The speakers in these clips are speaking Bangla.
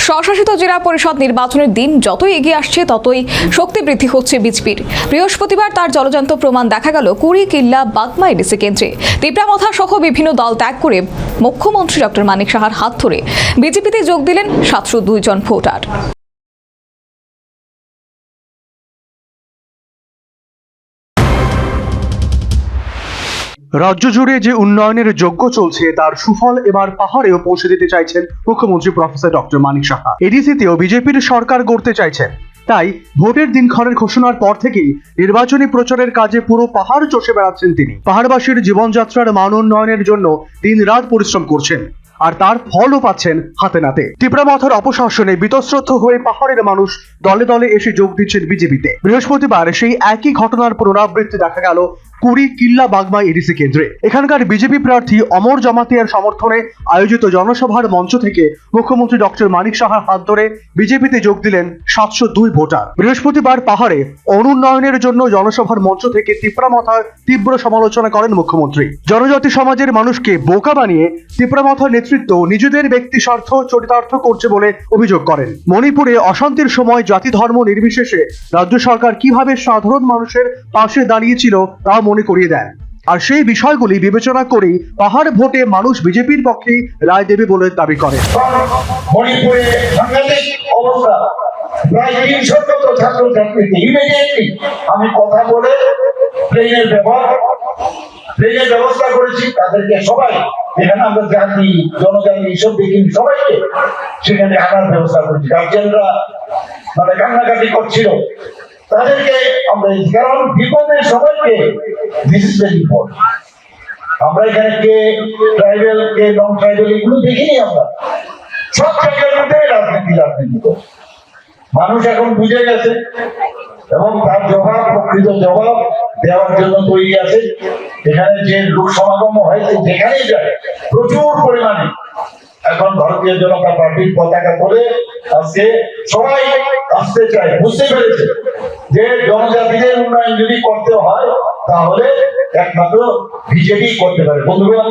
স্বশাসিত জেলা পরিষদ নির্বাচনের দিন যতই এগিয়ে আসছে ততই শক্তি বৃদ্ধি হচ্ছে বিজেপির। বৃহস্পতিবার তার জলজান্ত প্রমাণ দেখা গেল কুড়িকিল্লা বাগমা এডিসি কেন্দ্রে। তিপ্রামথা সহ বিভিন্ন দল ত্যাগ করে মুখ্যমন্ত্রী ডক্টর মানিক সাহার হাত ধরে বিজেপিতে যোগ দিলেন 702 জন ভোটার। রাজ্য জুড়ে যে উন্নয়নের যজ্ঞ চলছে তার সুফল এবার পাহাড়েও পৌঁছে দিতে চাইছেন মুখ্যমন্ত্রী প্রফেসর ডক্টর মানিক সাহা। এডিসিতেও বিজেপির সরকার গড়তে চাইছেন, তাই ভোটের দিনক্ষণের ঘোষণার পর থেকেই নির্বাচনী প্রচারের কাজে পুরো পাহাড় চষে বেড়াচ্ছেন তিনি। পাহাড়বাসীর জীবনযাত্রার মান উন্নয়নের জন্য দিনরাত পরিশ্রম করছেন, আর তার ফলও পাচ্ছেন হাতে নাতে। তিপ্রামথার অপশাসনে বীতশ্রদ্ধ হয়ে পাহাড়ের মানুষ দলে দলে এসে যোগ দিচ্ছেন বিজেপিতে। বৃহস্পতিবার সেই একই ঘটনার পুনরাবৃত্তি দেখা গেল কুড়িকিল্লা বাগমা এডিসি কেন্দ্রে। এখানকার বিজেপি প্রার্থী অমর জামাতিয়ার সমর্থনে আয়োজিত জনসভার মঞ্চ থেকে মুখ্যমন্ত্রী ডক্টর মানিক সাহার হাত ধরে বিজেপিতে যোগ দিলেন 702 ভোটার। বৃহস্পতিবার পাহাড়ে অনুন্নয়নের জন্য জনসভার মঞ্চ থেকে তিপ্রামথার তীব্র সমালোচনা করেন মুখ্যমন্ত্রী। জনজাতি সমাজের মানুষকে বোকা বানিয়ে তিপ্রামথার নেতৃত্ব নিজেদের ব্যক্তি স্বার্থ চরিতার্থ করছে বলে অভিযোগ করেন। মণিপুরে অশান্তির সময় জাতি ধর্ম নির্বিশেষে রাজ্য সরকার কিভাবে সাধারণ মানুষের পাশে দাঁড়িয়েছিল তা মনে করিয়ে দেন, আর সেই বিষয়গুলি বিবেচনা করেই পাহাড় ভোটে মানুষ বিজেপির পক্ষেই রায় দেবে বলে দাবি করেন। মণিপুরে সাংঘাতিক অবস্থা, প্রায় 300 ছাত্রছাত্রীকে ইমিডিয়েটলি আমি কথা বলে ট্রেনের ব্যবস্থা করেছি। তাদেরকে সবাই এখানে আমরা জাতি জনজাতি এইসব দেখিনি, সবাইকে সেখানে আনার ব্যবস্থা করেছি। গার্জিয়ানরা মানে কান্নাকাটি করছিল, তাদেরকে আমরা, কারণ বিপদের সবাইকে দিস ইজ ভেরি ইম্পর্টেন্ট। আমরা এখানে কে ট্রাইবেল কে নন ট্রাইবেল এগুলো দেখিনি, আমরা সব জায়গার মধ্যে রাজনীতি করছি। মানুষ এখন বুঝে গেছে এবং তার প্রকৃত জবাব দেওয়ার জন্য তৈরি আছে। এখানে যে লোক সমাগম হয়েছে যেখানেই যায় প্রচুর পরিমাণে এখন ভারতীয় জনতা পার্টির পতাকা করে আজকে সবাই আসতে চায়, বুঝতে পেরেছে যে জনজাতিদের উন্নয়ন যদি করতে হয় তাহলে একমাত্র বিজেপি করতে পারে। বন্ধুগণ,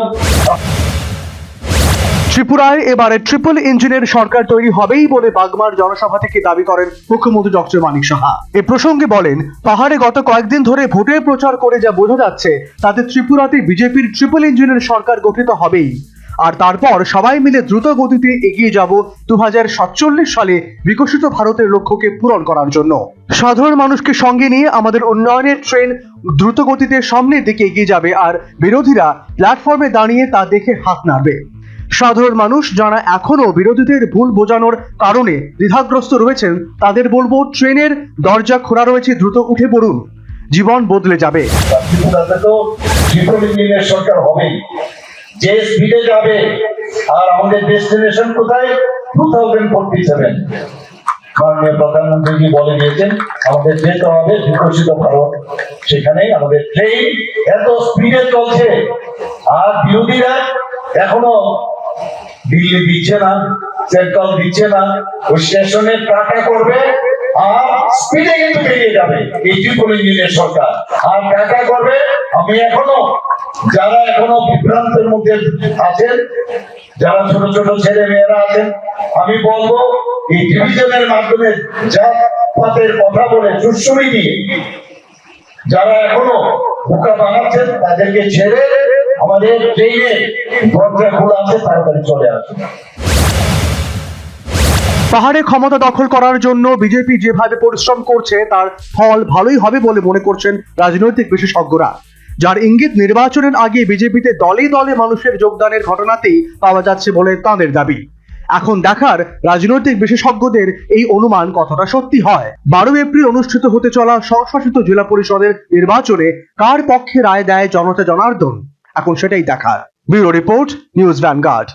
ত্রিপুরায় এবারে ট্রিপল ইঞ্জিনের সরকার তৈরি হবেই বলে বাগমার জনসভা থেকে দাবি করেন মুখ্যমন্ত্রী ডক্টর মানিক সাহা। এ প্রসঙ্গে বলেন, পাহাড়ে গত কয়েকদিন ধরে ভোটের প্রচার করে যা বোঝা যাচ্ছে তাতে ত্রিপুরাতে বিজেপির ট্রিপল ইঞ্জিনের সরকার গঠিত হবেই, আর তারপর সবাই মিলে দ্রুত গতিতে এগিয়ে যাব 2047 সালে বিকশিত ভারতের লক্ষ্যকে পূরণ করার জন্য। সাধারণ মানুষকে সঙ্গে নিয়ে আমাদের উন্নয়নের ট্রেন দ্রুত গতিতে সামনের দিকে এগিয়ে যাবে, আর বিরোধীরা প্ল্যাটফর্মে দাঁড়িয়ে তা দেখে হাত নাড়বে। সাধারণ মানুষ যারা এখনো বিরোধীদের ভুল বোঝানোর কারণে দ্বিধাগ্রস্ত রয়েছেন তাদের বলবো, ট্রেনের দরজা খোলা রয়েছে, দ্রুত উঠে পড়ুন, জীবন বদলে যাবে। সরকার হবে যে স্পিডে যাবে, আর আমাদের ডেস্টিনেশন কোথায়? 2047। মাননীয় প্রধানমন্ত্রী বলে দিয়েছেন আমাদের যেতে হবে বিকশিত ভারত, সেখানে আমাদের ট্রেন এত স্পিডে চলছে, আর বিরোধীরা এখনো দিল্লি দিচ্ছে না, সেন্ট্রাল দিচ্ছে না, ওই স্টেশনে টাকা করবে আর স্পিডে কিন্তু বেরিয়ে যাবে এই ট্রিপল ইঞ্জিনের সরকার, আর টাকা করবে। আমি যারা এখনো বিভ্রান্তের মধ্যে আছেন, যারা ছোট ছোট ছেলে মেয়েরা আছেন, আমি বলবো এই ডিভিশনের মাধ্যমে জাতপাতের কথা বলে সুশ্রী দিয়ে যারা এখনো বোকা বানাচ্ছেন তাদেরকে ছেড়ে আমাদের ট্রেনের দরজা খোলা আছে, তাড়াতাড়ি চলে আসুন। পাহাড়ে ক্ষমতা দখল করার জন্য বিজেপি যেভাবে পরিশ্রম করছে তার ফল ভালোই হবে বলে মনে করছেন রাজনৈতিক বিশেষজ্ঞরা, যার ইঙ্গিত নির্বাচনের আগে বিজেপিতে দলে দলে মানুষের যোগদানের ঘটনাতেই পাওয়া যাচ্ছে বলে তাঁদের দাবি। এখন দেখার রাজনৈতিক বিশেষজ্ঞদের এই অনুমান কতটা সত্যি হয়। 12 এপ্রিল অনুষ্ঠিত হতে চলা স্বশাসিত জেলা পরিষদের নির্বাচনে কার পক্ষে রায় দেয় জনতা জনার্দন, এখন সেটাই দেখার। Bureau report, news vanguard.